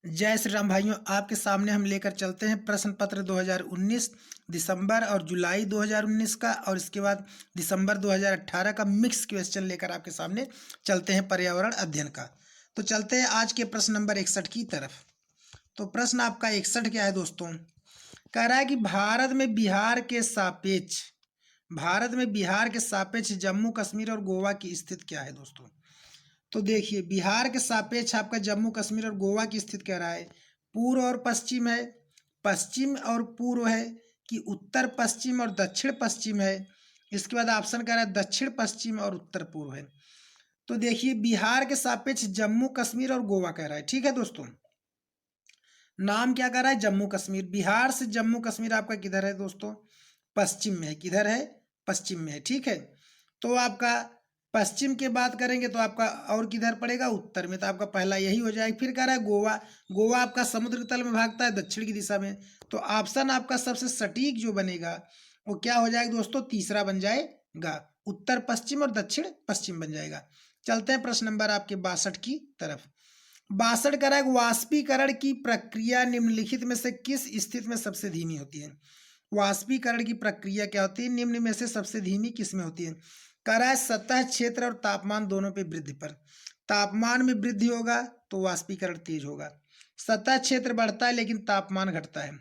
जय श्री राम भाइयों, आपके सामने हम लेकर चलते हैं प्रश्न पत्र 2019 दिसंबर और जुलाई 2019 का, और इसके बाद दिसंबर 2018 का मिक्स क्वेश्चन लेकर आपके सामने चलते हैं पर्यावरण अध्ययन का। तो चलते हैं आज के प्रश्न नंबर 61 की तरफ। तो प्रश्न आपका 61 क्या है दोस्तों? कह रहा है कि भारत में बिहार के सापेक्ष जम्मू कश्मीर और गोवा की स्थिति क्या है दोस्तों? तो देखिए, बिहार के सापेक्ष आपका जम्मू कश्मीर और गोवा की स्थिति कह रहा है पूर्व और पश्चिम है, पश्चिम और पूर्व है, कि उत्तर पश्चिम और दक्षिण पश्चिम है। इसके बाद ऑप्शन कह रहा है दक्षिण पश्चिम और उत्तर पूर्व है। तो देखिए, बिहार के सापेक्ष जम्मू कश्मीर और गोवा कह रहा है। ठीक है दोस्तों, नाम क्या कर रहा है? जम्मू कश्मीर। बिहार से जम्मू कश्मीर आपका किधर है दोस्तों? पश्चिम में है। किधर है? पश्चिम में है। ठीक है, तो आपका पश्चिम की बात करेंगे तो आपका और किधर पड़ेगा? उत्तर में। तो आपका पहला यही हो जाएगा। फिर कह रहा है गोवा। गोवा आपका समुद्र तल में भागता है दक्षिण की दिशा में। तो ऑप्शन आपका सबसे सटीक जो बनेगा वो क्या हो जाएगा दोस्तों? तीसरा बन जाएगा, उत्तर पश्चिम और दक्षिण पश्चिम बन जाएगा। चलते हैं प्रश्न नंबर आपके 62 की तरफ। 62 कह रहा है वाष्पीकरण की प्रक्रिया निम्नलिखित में से किस स्थिति में सबसे धीमी होती है? वाष्पीकरण की प्रक्रिया क्या होती है? निम्न में से सबसे धीमी किस में होती है? कह रहा है सतह क्षेत्र और तापमान दोनों पे वृद्धि पर। तापमान में वृद्धि होगा तो वाष्पीकरण तेज होगा। सतह क्षेत्र बढ़ता है लेकिन तापमान घटता है।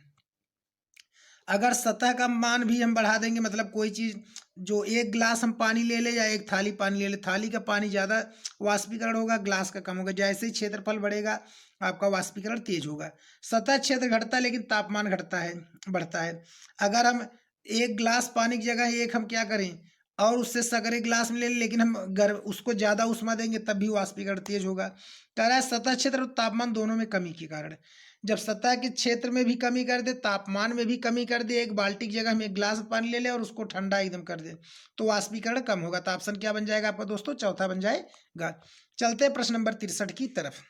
अगर सतह का मान भी हम बढ़ा देंगे, मतलब कोई चीज़, जो एक गिलास हम पानी ले ले या एक थाली पानी ले ले, थाली का पानी ज़्यादा वाष्पीकरण होगा, ग्लास का कम होगा। जैसे ही क्षेत्रफल बढ़ेगा आपका वाष्पीकरण तेज होगा। सतह क्षेत्र घटता है लेकिन तापमान घटता है, बढ़ता है। अगर हम एक गिलास पानी की जगह एक हम क्या करें और उससे सगरे गिलास में ले लें, लेकिन हम उसको ज़्यादा उष्मा देंगे तब भी वाष्पीकरण तेज होगा। कह रहा है सतह क्षेत्र और तापमान दोनों में कमी के कारण। जब सतह के क्षेत्र में भी कमी कर दे, तापमान में भी कमी कर दे, एक बाल्टी की जगह हम एक गिलास पानी ले लें और उसको ठंडा एकदम कर दे, तो वाष्पीकरण कम होगा। तो ऑप्शन क्या बन जाएगा आपका दोस्तों? चौथा बन जाएगा। चलते हैं प्रश्न नंबर 63 की तरफ।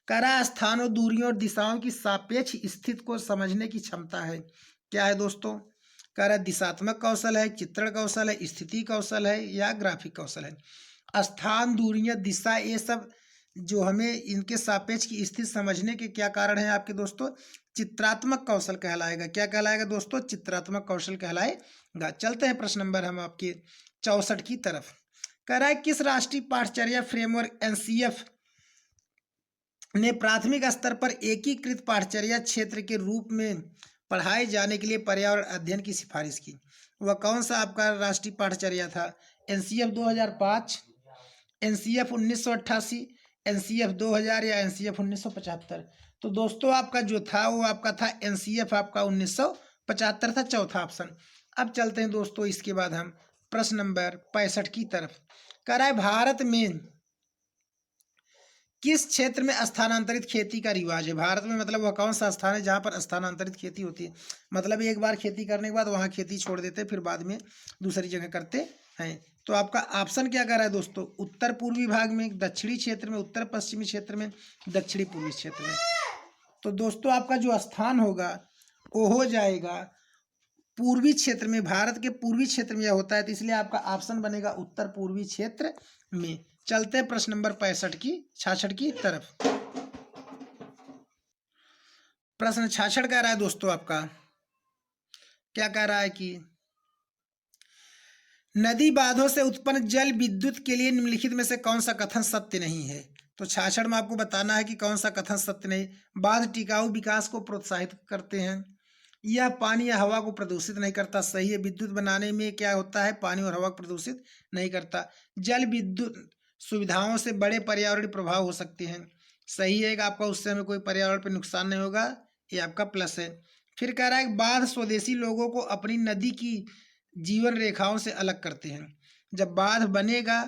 कह रहा है स्थानों, दूरियों और दिशाओं की सापेक्ष स्थिति को समझने की क्षमता है। क्या है दोस्तों? कह रहा है दिशात्मक कौशल है, चित्रण कौशल है, स्थिति कौशल है, या ग्राफिक कौशल है। स्थान, दूरियां, दिशा, ये सब जो हमें इनके सापेक्ष की स्थिति समझने के क्या कारण है आपके दोस्तों? चित्रात्मक कौशल कहलाएगा। क्या कहलाएगा दोस्तों? चित्रात्मक कौशल कहलाएगा। चलते हैं प्रश्न नंबर हम आपके 64 की तरफ। कह रहा है किस राष्ट्रीय पाठचर्या फ्रेमवर्क एनसीएफ ने प्राथमिक स्तर पर एकीकृत पाठचर्या क्षेत्र के रूप में पढ़ाए जाने के लिए पर्यावरण अध्ययन की सिफारिश की? वह कौन सा आपका राष्ट्रीय पाठचर्या था? एनसीएफ 2005, एनसीएफ 1988, एनसीएफ 2000 या एनसीएफ 1975? तो दोस्तों आपका जो था वो आपका था एनसीएफ आपका 1975 था, चौथा ऑप्शन। अब चलते हैं दोस्तों इसके बाद हम प्रश्न नंबर 65 की तरफ। कह रहा है भारत में किस क्षेत्र में स्थानांतरित खेती का रिवाज है? भारत में मतलब वह कौन सा स्थान है जहाँ पर स्थानांतरित खेती होती है? मतलब एक बार खेती करने के बाद वहाँ खेती छोड़ देते फिर बाद में दूसरी जगह करते हैं। तो आपका ऑप्शन क्या कर रहा है दोस्तों? उत्तर पूर्वी भाग में, दक्षिणी क्षेत्र में, उत्तर पश्चिमी क्षेत्र में, दक्षिणी पूर्वी क्षेत्र में। तो दोस्तों आपका जो स्थान होगा वो हो जाएगा पूर्वी क्षेत्र में। भारत के पूर्वी क्षेत्र में यह होता है, तो इसलिए आपका ऑप्शन बनेगा उत्तर पूर्वी क्षेत्र में। चलते हैं प्रश्न नंबर 66 की तरफ। प्रश्न 66 कह रहा है दोस्तों आपका, क्या कह रहा है कि नदी बांधों से उत्पन्न जल विद्युत के लिए निम्नलिखित में से कौन सा कथन सत्य नहीं है? तो 66 में आपको बताना है कि कौन सा कथन सत्य नहीं। बांध टिकाऊ विकास को प्रोत्साहित करते हैं, यह पानी या हवा को प्रदूषित नहीं करता, सही है। विद्युत बनाने में क्या होता है? पानी और हवा को प्रदूषित नहीं करता। जल विद्युत सुविधाओं से बड़े पर्यावरणीय प्रभाव हो सकते हैं, सही है। आपका उससे हमें कोई पर्यावरण पर नुकसान नहीं होगा, ये आपका प्लस है। फिर कह रहा है बांध स्वदेशी लोगों को अपनी नदी की जीवन रेखाओं से अलग करते हैं। जब बांध बनेगा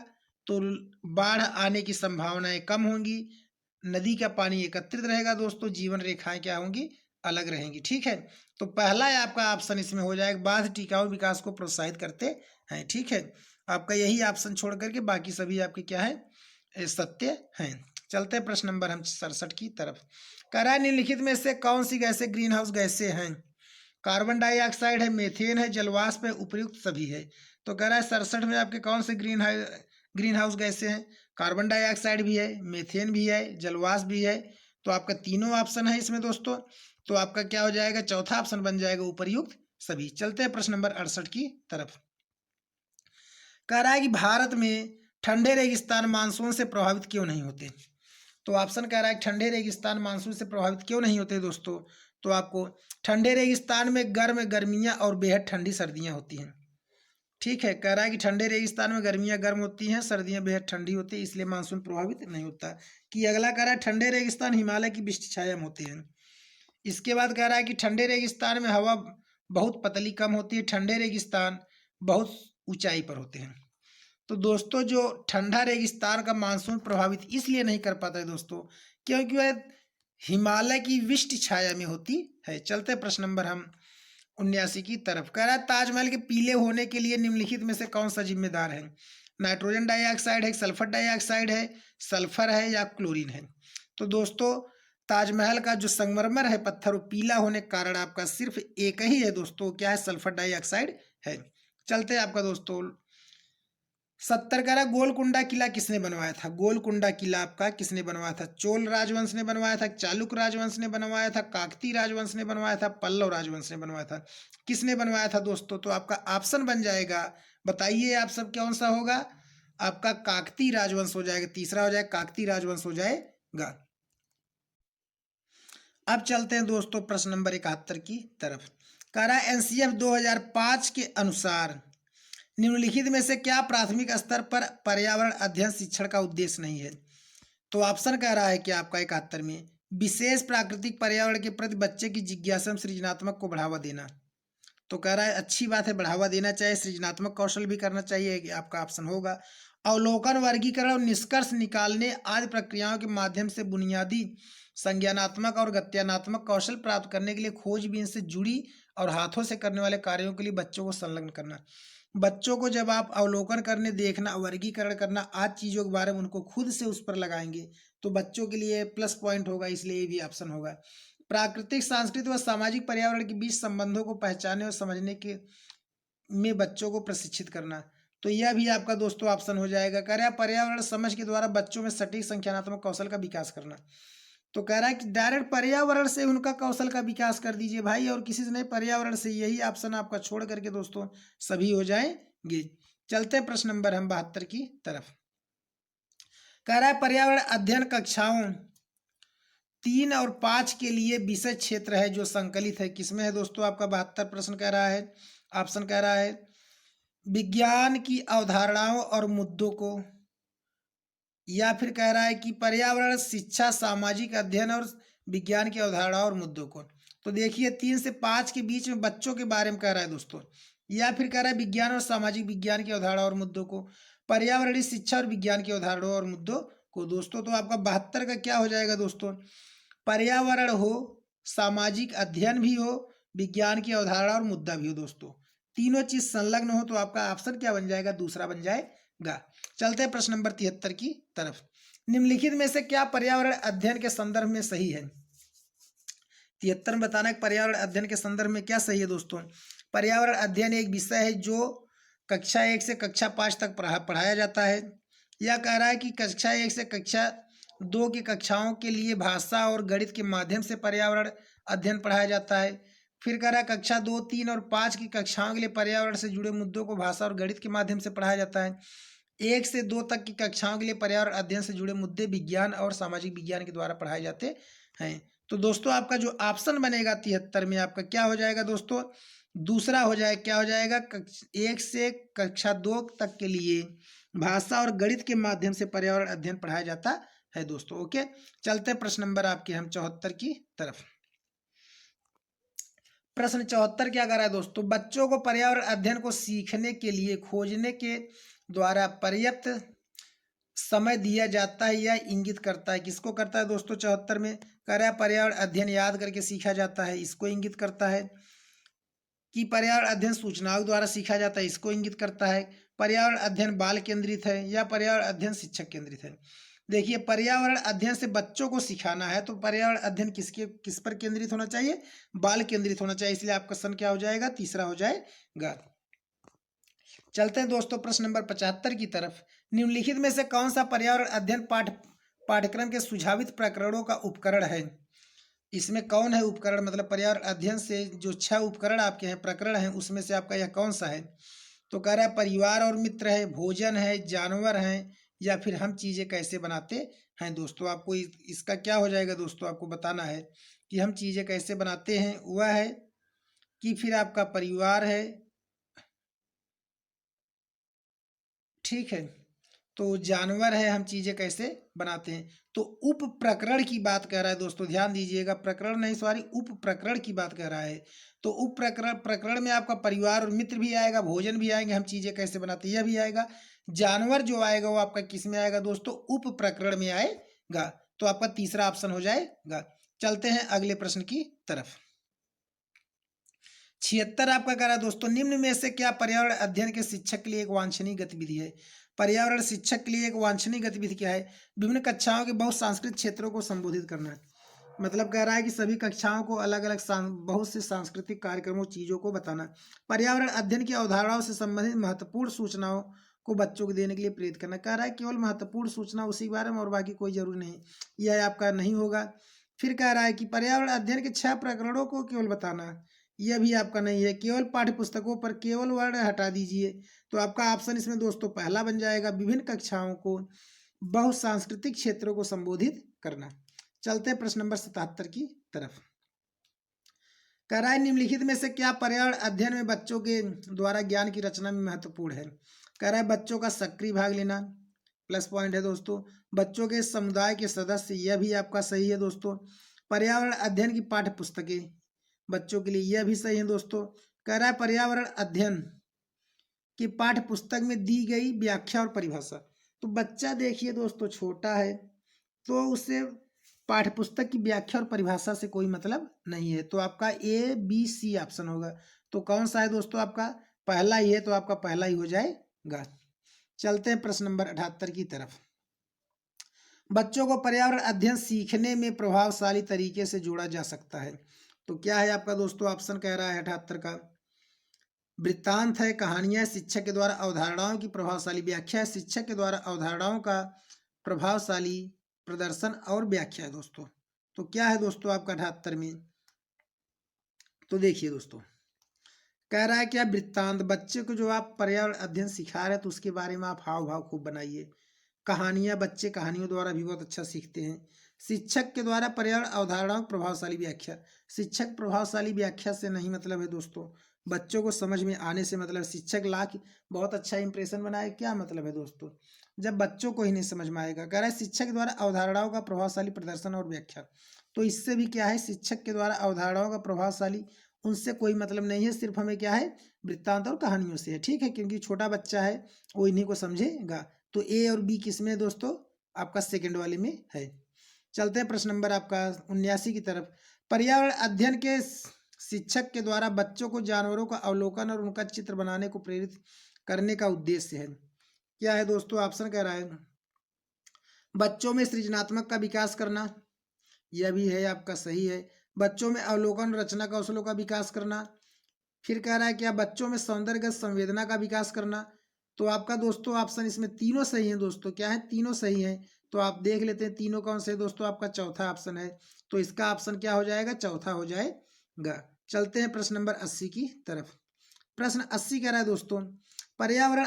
तो बाढ़ आने की संभावनाएं कम होंगी, नदी का पानी एकत्रित रहेगा दोस्तों, जीवन रेखाएं क्या होंगी? अलग रहेंगी। ठीक है, तो पहला आपका ऑप्शन इसमें हो जाएगा, बांध टिकाऊ विकास को प्रोत्साहित करते हैं। ठीक है, आपका यही ऑप्शन छोड़ करके बाकी सभी आपके क्या है? सत्य हैं। चलते हैं प्रश्न नंबर हम 67 की तरफ। कह रहा है निम्नलिखित में से कौन सी गैसें ग्रीन हाउस गैसें हैं? कार्बन डाइऑक्साइड है, मीथेन है, जलवाष्प है, उपयुक्त सभी है। तो कह रहा है 67 में आपके कौन से ग्रीन हाउस गैसें हैं? कार्बन डाइऑक्साइड भी है, मीथेन भी है, जलवाष्प भी है। तो आपका तीनों ऑप्शन है इसमें दोस्तों। तो आपका क्या हो जाएगा, चौथा ऑप्शन बन जाएगा उपर्युक्त सभी। चलते हैं प्रश्न नंबर 68 की तरफ। कह रहा है कि भारत में ठंडे रेगिस्तान मानसून से प्रभावित क्यों नहीं होते। तो ऑप्शन कह रहा है ठंडे रेगिस्तान मानसून से प्रभावित क्यों नहीं होते दोस्तों। तो आपको ठंडे रेगिस्तान में गर्मियां और बेहद ठंडी सर्दियां होती हैं। ठीक है, कह रहा है कि ठंडे रेगिस्तान में गर्मियां गर्म होती हैं, सर्दियां बेहद ठंडी होती है, इसलिए मानसून प्रभावित नहीं होता। कि अगला कह रहा है ठंडे रेगिस्तान हिमालय की विशिष्ट छाया में होते हैं। इसके बाद कह रहा है कि ठंडे रेगिस्तान में हवा बहुत पतली कम होती है, ठंडे रेगिस्तान बहुत ऊंचाई पर होते हैं। तो दोस्तों जो ठंडा रेगिस्तान का मानसून प्रभावित इसलिए नहीं कर पाता है दोस्तों, क्योंकि वह हिमालय की विशिष्ट छाया में होती है। चलते प्रश्न नंबर हम 79 की तरफ। कह रहा है ताजमहल के पीले होने के लिए निम्नलिखित में से कौन सा जिम्मेदार है। नाइट्रोजन डाइऑक्साइड है, सल्फर डाइऑक्साइड है, सल्फर है या क्लोरीन है। तो दोस्तों ताजमहल का जो संगमरमर है पत्थर वो पीला होने के कारण आपका सिर्फ एक ही है दोस्तों, क्या है, सल्फर डाइऑक्साइड है। चलते हैं आपका दोस्तों 70 कह रहा गोलकुंडा किला किसने बनवाया था। गोलकुंडा किला आपका किसने बनवाया था। चोल राजवंश ने बनवाया था, चालुक्य राजवंश ने बनवाया था, काकतीय राजवंश ने बनवाया था, पल्लव राजवंश ने बनवाया था। किसने बनवाया था दोस्तों। तो आपका ऑप्शन बन जाएगा, बताइए आप सब कौन सा होगा। आपका काकतीय राजवंश हो जाएगा, तीसरा हो जाएगा काकतीय राजवंश हो जाएगा। अब चलते हैं दोस्तों प्रश्न नंबर 71 की तरफ। कह रहा है एनसीएफ 2005 के अनुसार निम्नलिखित में से क्या प्राथमिक स्तर पर पर्यावरण अध्ययन शिक्षण का उद्देश्य नहीं है। तो ऑप्शन कह रहा है कि आपका 71 में विशेष प्राकृतिक पर्यावरण के प्रति बच्चे की जिज्ञासा सृजनात्मक को बढ़ावा देना। तो कह रहा है अच्छी बात है, बढ़ावा देना चाहिए, सृजनात्मक कौशल भी करना चाहिए, कि आपका ऑप्शन होगा। अवलोकन, वर्गीकरण और निष्कर्ष निकालने आदि प्रक्रियाओं के माध्यम से बुनियादी संज्ञानात्मक और गत्यात्मक कौशल प्राप्त करने के लिए खोजबीन से जुड़ी और हाथों से करने वाले कार्यों के लिए बच्चों को संलग्न करना। बच्चों को जब आप अवलोकन करने, देखना, वर्गीकरण करना आदि चीज़ों के बारे में उनको खुद से उस पर लगाएंगे तो बच्चों के लिए प्लस पॉइंट होगा, इसलिए ये भी ऑप्शन होगा। प्राकृतिक, सांस्कृतिक व सामाजिक पर्यावरण के बीच संबंधों को पहचानने और समझने के में बच्चों को प्रशिक्षित करना। तो यह भी आपका दोस्तों ऑप्शन हो जाएगा। कह रहा है पर्यावरण समझ के द्वारा बच्चों में सटीक संख्यात्मक कौशल का विकास करना। तो कह रहा है कि डायरेक्ट पर्यावरण से उनका कौशल का विकास कर दीजिए भाई, और किसी से नहीं, पर्यावरण से। यही ऑप्शन आपका छोड़ करके दोस्तों सभी हो जाएंगे। चलते हैं प्रश्न नंबर हम 72 की तरफ। कह रहा है पर्यावरण अध्ययन कक्षाओं 3 और 5 के लिए विषय क्षेत्र है जो संकलित है, किसमें है दोस्तों। आपका 72 प्रश्न कह रहा है, ऑप्शन कह रहा है विज्ञान की अवधारणाओं और मुद्दों को, या फिर कह रहा है कि पर्यावरण शिक्षा, सामाजिक अध्ययन और विज्ञान की अवधारणाओं और मुद्दों को। तो देखिए 3 से 5 के बीच में बच्चों के बारे में कह रहा है दोस्तों, या फिर कह रहा है विज्ञान और सामाजिक विज्ञान की अवधारणा और मुद्दों को, पर्यावरणीय शिक्षा और विज्ञान की अवधारणाओं और मुद्दों को दोस्तों। तो आपका 72 का क्या हो जाएगा दोस्तों, पर्यावरण हो, सामाजिक अध्ययन भी हो, विज्ञान की अवधारणा और मुद्दा भी हो दोस्तों, तीनों चीज संलग्न हो। तो आपका ऑप्शन क्या बन जाएगा, दूसरा बन जाएगा। चलते हैं प्रश्न नंबर 73 की तरफ। निम्नलिखित में से क्या पर्यावरण अध्ययन के संदर्भ में सही है। 73 में बताना है पर्यावरण अध्ययन के संदर्भ में क्या सही है दोस्तों। पर्यावरण अध्ययन एक विषय है जो कक्षा 1 से कक्षा 5 तक पढ़ाया जाता है। यह कह रहा है कि कक्षा 1 से कक्षा 2 की कक्षाओं के लिए भाषा और गणित के माध्यम से पर्यावरण अध्ययन पढ़ाया जाता है। फिर कह रहा है कक्षा 2, 3 और 5 की कक्षाओं के लिए पर्यावरण से जुड़े मुद्दों को भाषा और गणित के माध्यम से पढ़ाया जाता है। 1 से 2 तक की कक्षाओं के लिए पर्यावरण अध्ययन से जुड़े मुद्दे विज्ञान और सामाजिक विज्ञान के द्वारा पढ़ाए जाते हैं। तो दोस्तों आपका जो ऑप्शन बनेगा 73 में आपका क्या हो जाएगा दोस्तों, दूसरा हो जाएगा। क्या हो जाएगा, 1 से कक्षा 2 तक के लिए भाषा और गणित के माध्यम से पर्यावरण अध्ययन पढ़ाया जाता है दोस्तों। ओके, चलते हैं प्रश्न नंबर आपके हम 74 की तरफ। प्रश्न 74 क्या कर रहा है दोस्तों, बच्चों को पर्यावरण अध्ययन को सीखने के लिए खोजने के द्वारा पर्याप्त समय दिया जाता है या इंगित करता है। किसको करता है दोस्तों, 74 में कह रहा है पर्यावरण अध्ययन याद करके सीखा जाता है, इसको इंगित करता है। कि पर्यावरण अध्ययन सूचनाओं द्वारा सीखा जाता है, इसको इंगित करता है। पर्यावरण अध्ययन बाल केंद्रित है या पर्यावरण अध्ययन शिक्षक केंद्रित है। देखिए पर्यावरण अध्ययन से बच्चों को सिखाना है तो पर्यावरण अध्ययन किस पर केंद्रित होना चाहिए, बाल केंद्रित होना चाहिए, इसलिए आपका क्वेश्चन क्या हो जाएगा, तीसरा हो जाएगा। चलते हैं दोस्तों प्रश्न नंबर 75 की तरफ। निम्नलिखित में से कौन सा पर्यावरण अध्ययन पाठ पाठ्यक्रम के सुझावित प्रकरणों का उपकरण है। इसमें कौन है उपकरण, मतलब पर्यावरण अध्ययन से जो 6 उपकरण आपके हैं, प्रकरण हैं, उसमें से आपका यह कौन सा है? तो कह रहा है परिवार और मित्र है, भोजन है, जानवर हैं, या फिर हम चीज़ें कैसे बनाते हैं। दोस्तों आपको इसका क्या हो जाएगा दोस्तों, आपको बताना है कि हम चीज़ें कैसे बनाते हैं, वह है कि फिर आपका परिवार है, ठीक है, तो जानवर है, हम चीज़ें कैसे बनाते हैं। तो उप प्रकरण की बात कर रहा है दोस्तों, ध्यान दीजिएगा, प्रकरण नहीं सॉरी उप प्रकरण की बात कर रहा है। तो उप प्रकरण में आपका परिवार और मित्र भी आएगा, भोजन भी आएंगे, हम चीज़ें कैसे बनाते हैं यह भी आएगा, जानवर जो आएगा वो आपका किस में आएगा दोस्तों, उप प्रकरण में आएगा। तो आपका तीसरा ऑप्शन हो जाएगा। चलते हैं अगले प्रश्न की तरफ। 76 आपका कह रहा है दोस्तों, निम्न में से क्या पर्यावरण अध्ययन के शिक्षक के लिए एक वांछनीय गतिविधि है। पर्यावरण शिक्षक के लिए एक वांछनीय गतिविधि क्या है? विभिन्न कक्षाओं के बहुत सांस्कृतिक क्षेत्रों को संबोधित करना है। मतलब कह रहा है कि सभी कक्षाओं को अलग अलग बहुत से सांस्कृतिक कार्यक्रमों चीज़ों को बताना। पर्यावरण अध्ययन की अवधारणाओं से संबंधित महत्वपूर्ण सूचनाओं को बच्चों को देने के लिए प्रेरित करना। कह रहा है केवल महत्वपूर्ण सूचना उसी के बारे में, और बाकी कोई जरूरी नहीं, यह आपका नहीं होगा। फिर कह रहा है कि पर्यावरण अध्ययन के 6 प्रकरणों को केवल बताना, यह भी आपका नहीं है। केवल पाठ्य पुस्तकों पर केवल वर्ण हटा दीजिए। तो आपका ऑप्शन इसमें दोस्तों पहला बन जाएगा, विभिन्न कक्षाओं को बहु सांस्कृतिक क्षेत्रों को संबोधित करना। चलते हैं प्रश्न नंबर 77 की तरफ। कह रहा है निम्नलिखित में से क्या पर्यावरण अध्ययन में बच्चों के द्वारा ज्ञान की रचना में महत्वपूर्ण है। कह रहा है बच्चों का सक्रिय भाग लेना, प्लस पॉइंट है दोस्तों। बच्चों के समुदाय के सदस्य, यह भी आपका सही है दोस्तों। पर्यावरण अध्ययन की पाठ्य पुस्तकें बच्चों के लिए, यह भी सही है दोस्तों। कह रहा है पर्यावरण अध्ययन की पाठ्य पुस्तक में दी गई व्याख्या और परिभाषा। तो बच्चा देखिए दोस्तों छोटा है, तो उसे पाठ्य पुस्तक की व्याख्या और परिभाषा से कोई मतलब नहीं है। तो आपका ए बी सी ऑप्शन होगा। तो कौन सा है दोस्तों, आपका पहला ही है, तो आपका पहला ही हो जाएगा। चलते हैं प्रश्न नंबर 78 की तरफ। बच्चों को पर्यावरण अध्ययन सीखने में प्रभावशाली तरीके से जोड़ा जा सकता है। तो क्या है आपका दोस्तों, ऑप्शन कह रहा है 78 का वृत्तांत है, कहानियां, शिक्षक के द्वारा अवधारणाओं की प्रभावशाली व्याख्या है, शिक्षक के द्वारा अवधारणाओं का प्रभावशाली प्रदर्शन और व्याख्या है दोस्तों। तो क्या है दोस्तों आपका 78 में, तो देखिए दोस्तों कह रहा है क्या वृत्तांत, बच्चे को जो आप पर्यावरण अध्ययन सिखा रहे हैं तो उसके बारे में आप हाव भाव खूब बनाइए। कहानियां, बच्चे कहानियों द्वारा भी बहुत अच्छा सीखते हैं। शिक्षक के द्वारा पर्यावरण अवधारणाओं की प्रभावशाली व्याख्या, शिक्षक प्रभावशाली व्याख्या से नहीं मतलब है दोस्तों, बच्चों को समझ में आने से मतलब। शिक्षक ला के बहुत अच्छा इंप्रेशन बनाए, क्या मतलब है दोस्तों, जब बच्चों को ही नहीं समझ में आएगा। कह रहा है शिक्षक द्वारा अवधारणाओं का प्रभावशाली प्रदर्शन और व्याख्या। तो इससे भी क्या है, शिक्षक के द्वारा अवधारणाओं का प्रभावशाली, उनसे कोई मतलब नहीं है, सिर्फ हमें क्या है वृत्तांत और कहानियों से है, ठीक है, क्योंकि छोटा बच्चा है वो इन्हीं को समझेगा। तो ए और बी किस में दोस्तों, आपका सेकंड वाले में है। चलते हैं प्रश्न नंबर आपका 79 की तरफ। पर्यावरण अध्ययन के शिक्षक के द्वारा बच्चों को जानवरों का अवलोकन और उनका चित्र बनाने को प्रेरित करने का उद्देश्य है। क्या है दोस्तों, ऑप्शन कह रहा है बच्चों में सृजनात्मक का विकास करना, यह भी है आपका सही है। बच्चों में अवलोकन रचना कौशलों का विकास करना। फिर कह रहा है क्या बच्चों में सौंदर्यगत संवेदना का विकास करना। तो आपका दोस्तों ऑप्शन इसमें तीनों सही है दोस्तों, क्या है तीनों सही है। तो आप देख लेते हैं तीनों कौन से दोस्तों, आपका चौथा ऑप्शन है। तो इसका ऑप्शन क्या हो जाएगा, चौथा हो जाएगा। चलते हैं प्रश्न नंबर 80 की तरफ। प्रश्न 80 कह रहा है दोस्तों पर्यावरण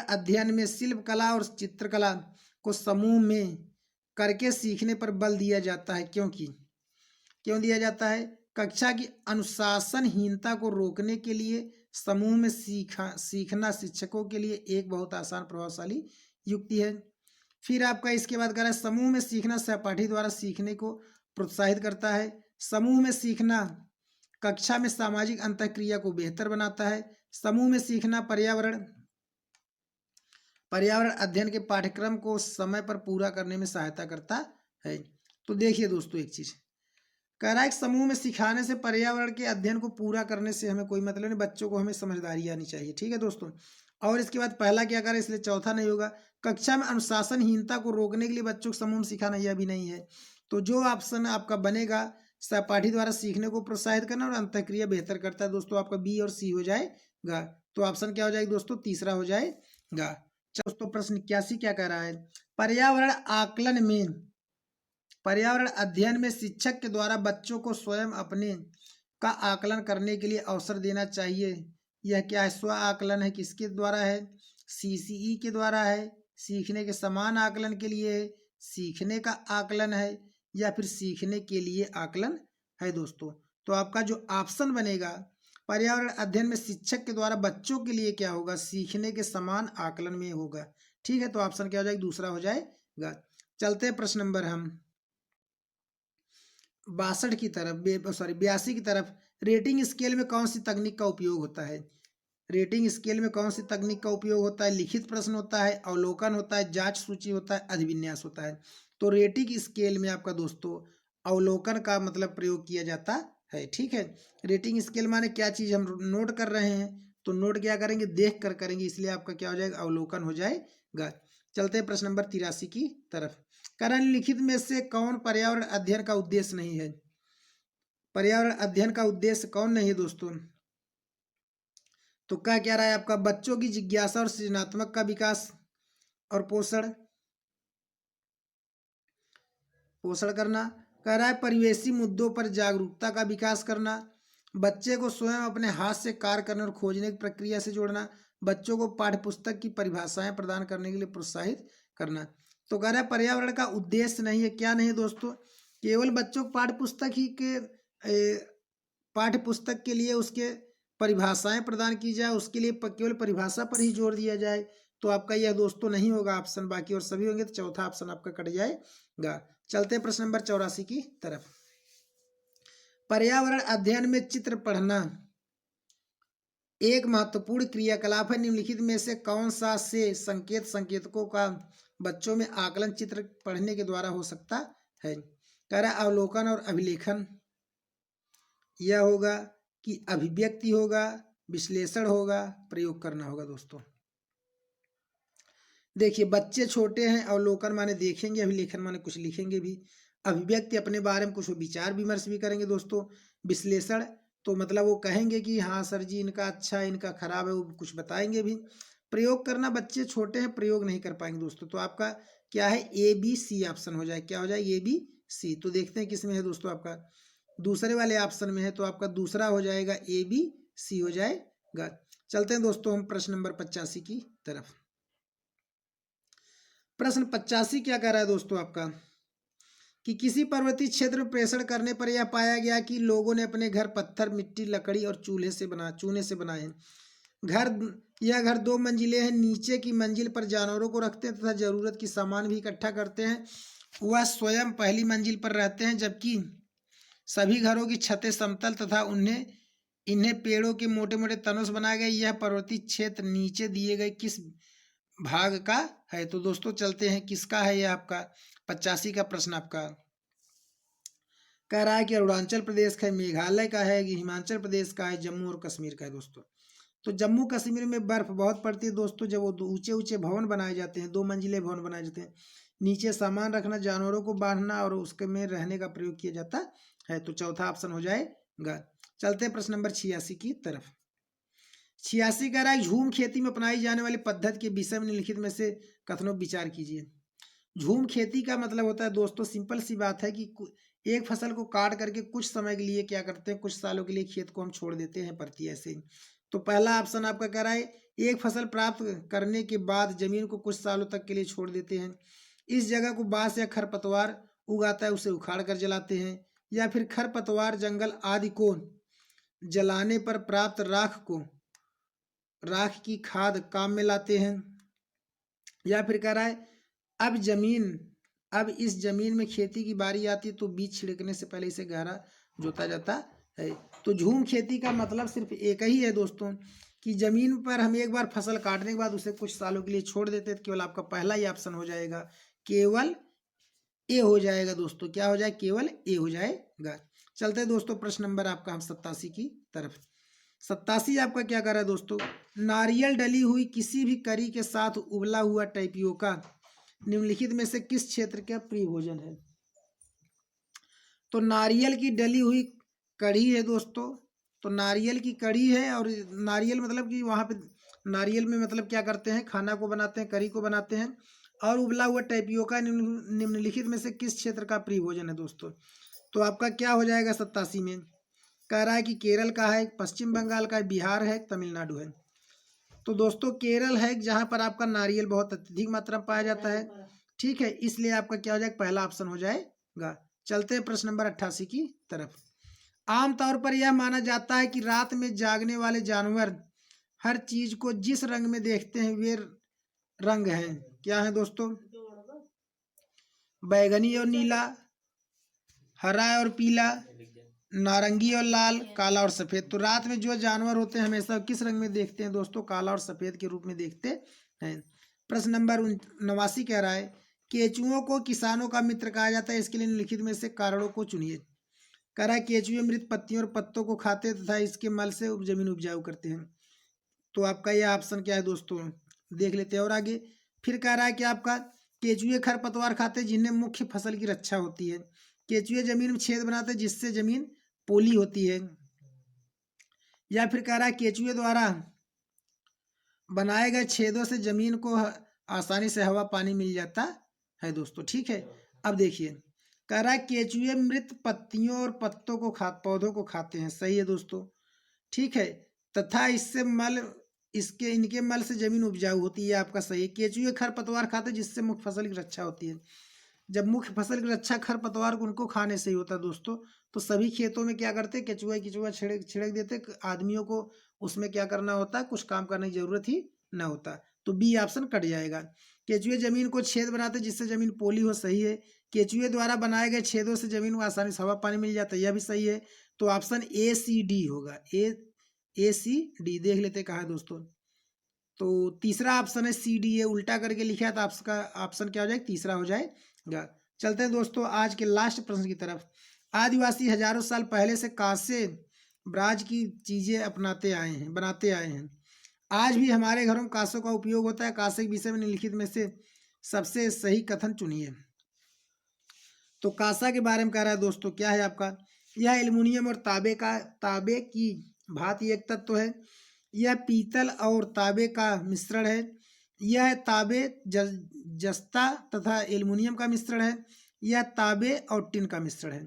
अध्ययन में शिल्प कला और चित्रकला को समूह में करके सीखने पर बल दिया जाता है, क्यों दिया जाता है। कक्षा की अनुशासनहीनता को रोकने के लिए समूह में सीखना शिक्षकों के लिए एक बहुत आसान प्रभावशाली युक्ति है। फिर आपका इसके बाद कह रहा है समूह में सीखना सहपाठी द्वारा सीखने को प्रोत्साहित करता है। समूह में सीखना कक्षा में सामाजिक अंतःक्रिया को बेहतर बनाता है। समूह में सीखना पर्यावरण अध्ययन के पाठ्यक्रम को समय पर पूरा करने में सहायता करता है। तो देखिए दोस्तों एक चीज कह रहा है समूह में सिखाने से पर्यावरण के अध्ययन को पूरा करने से हमें कोई मतलब नहीं, बच्चों को हमें समझदारी आनी चाहिए, ठीक है दोस्तों। और इसके बाद पहला क्या करें, इसलिए चौथा नहीं होगा। कक्षा में अनुशासनहीनता को रोकने के लिए बच्चों को समूह में सिखाना, यह भी नहीं है। तो जो ऑप्शन आपका बनेगा सहपाठी द्वारा सीखने को प्रोत्साहित करना और अंतःक्रिया बेहतर करता है दोस्तों, आपका बी और सी हो जाएगा। तो ऑप्शन क्या हो जाएगा दोस्तों, तीसरा हो जाएगा। दोस्तों प्रश्न 81 क्या कह रहा है, पर्यावरण आकलन में, पर्यावरण अध्ययन में शिक्षक के द्वारा बच्चों को स्वयं अपने का आकलन करने के लिए अवसर देना चाहिए। यह क्या है, स्व आकलन है, किसके द्वारा है, सीसीई के द्वारा है, सीखने के समान आकलन के लिए है, सीखने का आकलन है, या फिर सीखने के लिए आकलन है दोस्तों। तो आपका जो ऑप्शन बनेगा पर्यावरण अध्ययन में शिक्षक के द्वारा बच्चों के लिए क्या होगा, सीखने के समान आकलन में होगा। ठीक है, तो ऑप्शन क्या हो जाएगा, दूसरा हो जाएगा। चलते हैं प्रश्न नंबर हम 62 की तरफ, सॉरी 82 की तरफ। रेटिंग स्केल में कौन सी तकनीक का उपयोग होता है, रेटिंग स्केल में कौन सी तकनीक का उपयोग होता है, लिखित प्रश्न होता है, अवलोकन होता है, जांच सूची होता है, अधिविन्यास होता है। तो रेटिंग स्केल में आपका दोस्तों अवलोकन का मतलब प्रयोग किया जाता है। ठीक है, रेटिंग स्केल माने क्या चीज हम नोट कर रहे हैं, तो नोट क्या करेंगे, देख कर करेंगे, इसलिए आपका क्या हो जाएगा, अवलोकन हो जाएगा। चलते हैं प्रश्न नंबर 83 की तरफ। करण लिखित में से कौन पर्यावरण अध्ययन का उद्देश्य नहीं है, पर्यावरण अध्ययन का उद्देश्य कौन नहीं है दोस्तों। तो क्या रहा है आपका, बच्चों की जिज्ञासा और सृजनात्मक का विकास और पोषण पोषण करना। कह रहा है परिवेशी मुद्दों पर जागरूकता का विकास करना, बच्चे को स्वयं अपने हाथ से कार्य करने और खोजने की प्रक्रिया से जोड़ना, बच्चों को पाठ्यपुस्तक की परिभाषाएं प्रदान करने के लिए प्रोत्साहित करना। तो कह रहा है पर्यावरण का उद्देश्य नहीं है, क्या नहीं है दोस्तों, केवल बच्चों को पाठ्यपुस्तक ही के पाठ्यपुस्तक के लिए उसके परिभाषाएं प्रदान की जाए, उसके लिए केवल परिभाषा पर ही जोर दिया जाए। तो आपका यह दोस्तों नहीं होगा ऑप्शन, बाकी और सभी होंगे, तो चौथा ऑप्शन आपका कट जाएगा। चलते हैं प्रश्न नंबर 84 की तरफ। पर्यावरण अध्ययन में चित्र पढ़ना एक महत्वपूर्ण क्रियाकलाप है, निम्नलिखित में से कौन सा से संकेतकों का बच्चों में आकलन चित्र पढ़ने के द्वारा हो सकता है। कह रहा है अवलोकन और अभिलेखन, यह होगा कि अभिव्यक्ति होगा, विश्लेषण होगा, प्रयोग करना होगा दोस्तों। देखिए बच्चे छोटे हैं, अवलोकन माने देखेंगे, अभिलेखन माने कुछ लिखेंगे भी, अभिव्यक्ति अपने बारे में कुछ विचार विमर्श भी करेंगे दोस्तों, विश्लेषण तो मतलब वो कहेंगे कि हाँ सर जी इनका अच्छा है, इनका खराब है, वो कुछ बताएंगे भी। प्रयोग करना, बच्चे छोटे हैं, प्रयोग नहीं कर पाएंगे दोस्तों। तो आपका क्या है, ए बी सी ऑप्शन हो जाए, क्या हो जाए, ए बी सी। तो देखते हैं किसमें है दोस्तों, आपका दूसरे वाले ऑप्शन में है, तो आपका दूसरा हो जाएगा, ए बी सी हो जाएगा। चलते हैं दोस्तों हम प्रश्न नंबर 85 की तरफ। प्रश्न 85 क्या कह रहा है दोस्तों आपका, कि किसी पर्वतीय क्षेत्र में प्रेषण करने पर यह पाया गया कि लोगों ने अपने घर पत्थर, मिट्टी, लकड़ी और चूने से बनाए हैं। यह घर 2 मंजिले हैं, नीचे की मंजिल पर जानवरों को रखते हैं तथा जरूरत की सामान भी इकट्ठा करते हैं। वह स्वयं पहली मंजिल पर रहते हैं, जबकि सभी घरों की छतें समतल तथा इन्हें पेड़ों के मोटे मोटे तनों से बनाए गए। यह पर्वतीय क्षेत्र नीचे दिए गए किस भाग का है। तो दोस्तों चलते हैं किसका है, यह आपका 85 का प्रश्न आपका कह रहा है कि अरुणाचल प्रदेश का है, मेघालय का है, हिमाचल प्रदेश का है, जम्मू और कश्मीर का है दोस्तों। तो जम्मू कश्मीर में बर्फ बहुत पड़ती है दोस्तों, जब वो ऊंचे ऊंचे भवन बनाए जाते हैं, 2 मंजिले भवन बनाए जाते हैं, नीचे सामान रखना, जानवरों को बांधना और उसके में रहने का प्रयोग किया जाता है। तो चौथा ऑप्शन हो जाएगा। चलते हैं प्रश्न नंबर 86 की तरफ। 86 कह रहा है झूम खेती में अपनाई जाने वाली पद्धति के विषय में निम्नलिखित में से कथनों विचार कीजिए। झूम खेती का मतलब होता है दोस्तों, सिंपल सी बात है कि एक फसल को काट करके कुछ समय के लिए क्या करते हैं, कुछ सालों के लिए खेत को हम छोड़ देते हैं परती ऐसे। तो पहला ऑप्शन आपका कह रहा है एक फसल प्राप्त करने के बाद जमीन को कुछ सालों तक के लिए छोड़ देते हैं, इस जगह को बांस या खरपतवार उगाता है उसे उखाड़ कर जलाते हैं, या फिर खरपतवार, जंगल आदि को जलाने पर प्राप्त राख की खाद काम में लाते हैं, या फिर कह रहा है अब इस जमीन में खेती की बारी आती है तो बीज छिड़कने से पहले इसे गहरा जोता जाता है। तो झूम खेती का मतलब सिर्फ एक ही है दोस्तों, कि जमीन पर हम एक बार फसल काटने के बाद उसे कुछ सालों के लिए छोड़ देते हैं। केवल आपका पहला ही ऑप्शन हो जाएगा, केवल ए हो जाएगा दोस्तों, क्या हो जाए, केवल ए हो जाएगा। चलते हैं दोस्तों प्रश्न नंबर आपका हम 87 की तरफ। 87 आपका क्या कर रहा है दोस्तों, नारियल डली हुई किसी भी करी के साथ उबला हुआ टैपियोका निम्नलिखित में से किस क्षेत्र का प्रिय भोजन है। तो नारियल की डली हुई कढ़ी है दोस्तों, तो नारियल की कढ़ी है, और नारियल मतलब कि वहाँ पे नारियल में मतलब क्या करते हैं, खाना को बनाते हैं, करी को बनाते हैं। और उबला हुआ टैपियोका निम्नलिखित में से किस क्षेत्र का प्रिय भोजन है दोस्तों? तो आपका क्या हो जाएगा 87 में? कह रहा है कि केरल का है, पश्चिम बंगाल का है, बिहार है, तमिलनाडु है। तो दोस्तों केरल है जहाँ पर आपका नारियल बहुत अत्यधिक मात्रा में पाया जाता है, ठीक है, इसलिए आपका क्या हो जाएगा, पहला ऑप्शन हो जाएगा। चलते हैं प्रश्न नंबर 88 की तरफ। आमतौर पर यह माना जाता है कि रात में जागने वाले जानवर हर चीज को जिस रंग में देखते हैं वे रंग हैं, क्या है दोस्तों? बैगनी और नीला, हरा और पीला, नारंगी और लाल, काला और सफेद। तो रात में जो जानवर होते हैं हमेशा किस रंग में देखते हैं दोस्तों? काला और सफेद के रूप में देखते हैं। प्रश्न नंबर 89 कह रहा है केचुओं को किसानों का मित्र कहा जाता है, इसके लिए निम्नलिखित में से कारणों को चुनिए। कह रहा है केचुए मृत पत्तियों और पत्तों को खाते तथा इसके मल से जमीन उपजाऊ करते हैं। तो आपका यह ऑप्शन क्या है दोस्तों? देख लेते हैं और आगे। फिर कह रहा है कि आपका केचुए खरपतवार खाते हैं जिनमें मुख्य फसल की रक्षा होती है। केचुए जमीन में छेद बनाते हैं जिससे जमीन पोली होती है। या फिर कह रहा है केचुए द्वारा बनाए गए छेदों से जमीन को आसानी से हवा पानी मिल जाता है दोस्तों, ठीक है। अब देखिए कह रहा है केचुए मृत पत्तियों और पत्तों को पौधों को खाते हैं, सही है दोस्तों, ठीक है, तथा इससे मल इनके मल से जमीन उपजाऊ होती है, आपका सही है। केचुए खरपतवार खाते हैं जिससे मुख्य फसल की रक्षा होती है। जब मुख्य फसल की रक्षा खरपतवार को उनको खाने से ही होता है दोस्तों। तो सभी खेतों में क्या करते हैं, केचुआ छिड़क देते, आदमियों को उसमें क्या करना होता है, कुछ काम करने की जरूरत ही ना होता। तो बी ऑप्शन कट जाएगा। केचुए जमीन को छेद बनाते जिससे जमीन पोली हो, सही है। केचुए द्वारा बनाए गए छेदों से जमीन को आसानी से हवा पानी मिल जाता है, यह भी सही है। तो ऑप्शन ए सी डी होगा, ए सी डी। देख लेते कहा है दोस्तों। तो तीसरा ऑप्शन है सी डी, ए उल्टा करके लिखा है तो आपका ऑप्शन क्या हो जाएगा, तीसरा हो जाएगा। चलते हैं दोस्तों आज के लास्ट प्रश्न की तरफ। आदिवासी हजारों साल पहले से कांसे ब्राज की चीजें बनाते आए हैं। आज भी हमारे घरों में कांसों का उपयोग होता है। कांसे के विषय में निम्नलिखित में से सबसे सही कथन चुनिए। तो कांसा के बारे में कह रहा है दोस्तों, क्या है आपका, यह एल्युमिनियम और तांबे की भांति एक तत्व है। यह पीतल और तांबे का मिश्रण है। यह तांबे जस्ता तथा एल्युमिनियम का मिश्रण है। यह तांबे और टिन का मिश्रण है।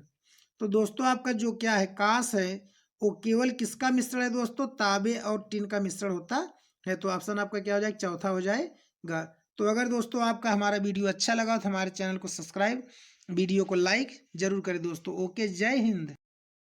तो दोस्तों आपका जो क्या है कांस है वो केवल किसका मिश्रण है दोस्तों? तांबे और टिन का मिश्रण होता है। तो ऑप्शन आपका क्या हो जाएगा, चौथा हो जाएगा। तो अगर दोस्तों आपका हमारा वीडियो अच्छा लगा तो हमारे चैनल को सब्सक्राइब, वीडियो को लाइक जरूर करें दोस्तों। ओके, जय हिंद।